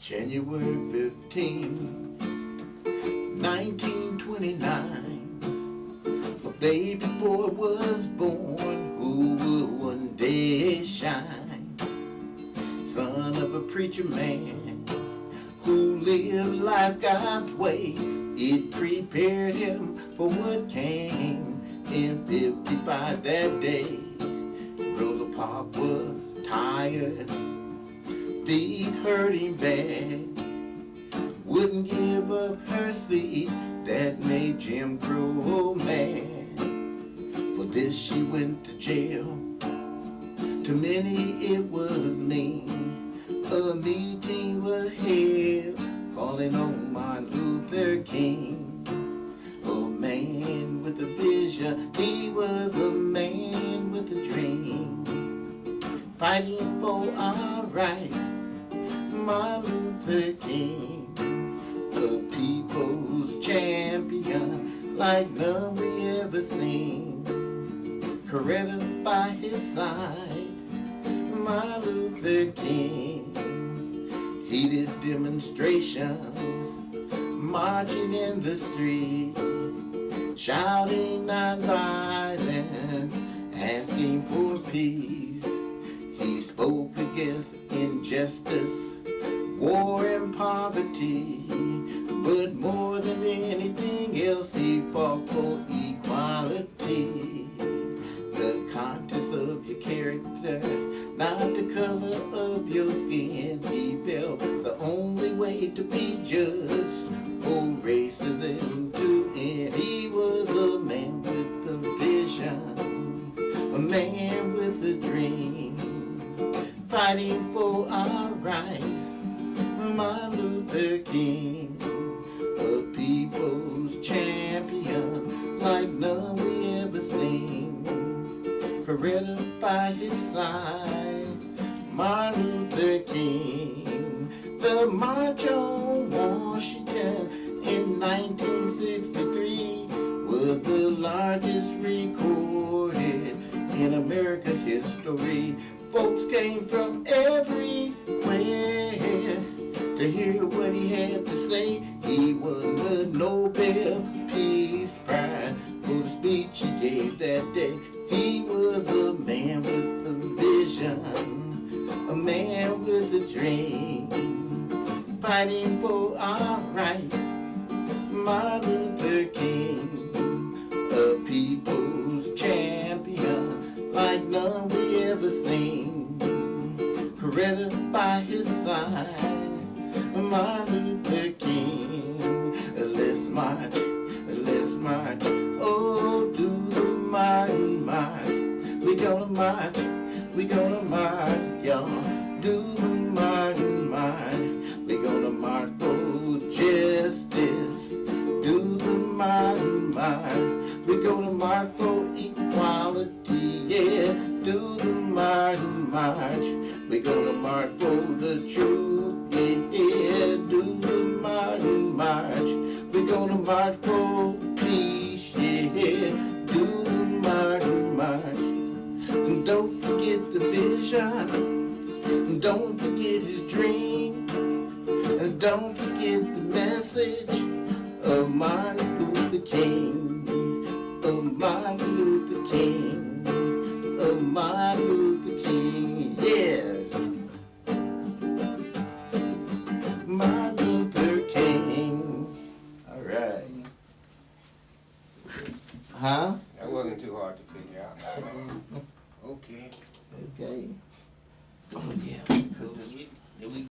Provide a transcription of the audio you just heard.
January 15, 1929, a baby boy was born who would one day shine. Son of a preacher man who lived life God's way. It prepared him for what came in 55 that day. Rosa Parks was tired, feet hurting bad, wouldn't give up her seat. That made Jim Crow mad. For this she went to jail. To many it was mean. A meeting was held calling on Martin Luther King. A man with a vision, he was a man with a dream, fighting for our rights. Martin Luther King, the people's champion, like none we ever seen. Coretta by his side, Martin Luther King. Heated demonstrations, marching in the street, shouting non-violence, asking for peace. He spoke against injustice, war and poverty, but more than anything else he fought for equality. The contents of your character, not the color of your skin. He felt the only way to be judged for racism to end. He was a man with a vision, a man with a dream, fighting for our rights. Martin Luther King, a people's champion, like none we ever seen. Coretta by his side, Martin Luther King. The March on Washington in 1963 was the largest recorded in American history. Folks came from everywhere to hear what he had to say. He won the Nobel Peace Prize for the speech he gave that day. He was a man with a vision, a man with a dream, fighting for our rights. Martin Luther King, a people's champion, like none we ever seen. Coretta by his side, Martin Luther King. Let's march, oh, do the Martin march. We gonna march, y'all. Do the Martin march. We gonna march for justice. Do the Martin march. We gonna march for equality, yeah. Do the Martin march. We gonna march for the truth, yeah. Do the Martin march. We gonna march for peace, yeah. Do the Martin march. And don't forget the vision. And don't forget his dream. And don't forget the message of Martin Luther King. Of Martin Luther King. Of Martin Luther King, yeah. Martin Luther King. All right. Huh? That wasn't too hard to figure out. Okay. Okay. Oh, yeah. So did we